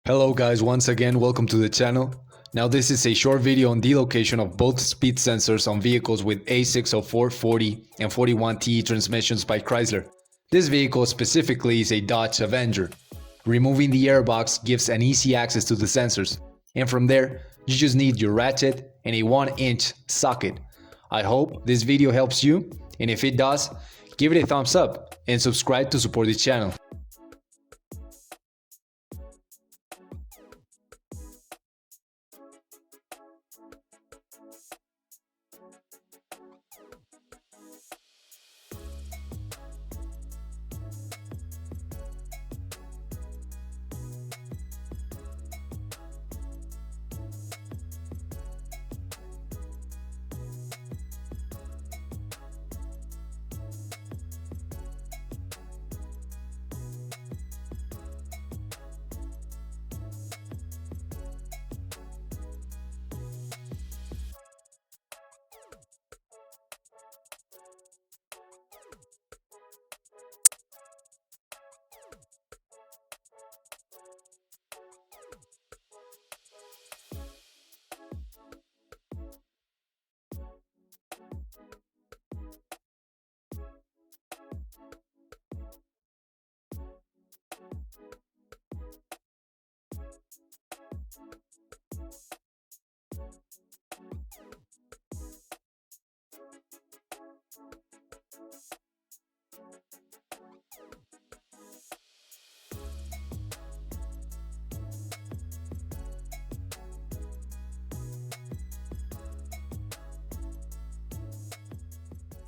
Hello guys, once again welcome to the channel. Now this is a short video on the location of both speed sensors on vehicles with A604, 40 and 41TE transmissions by Chrysler. This vehicle specifically is a Dodge Avenger. Removing the airbox gives an easy access to the sensors, and from there you just need your ratchet and a 1-inch socket. I hope this video helps you, and if it does, give it a thumbs up and subscribe to support the channel.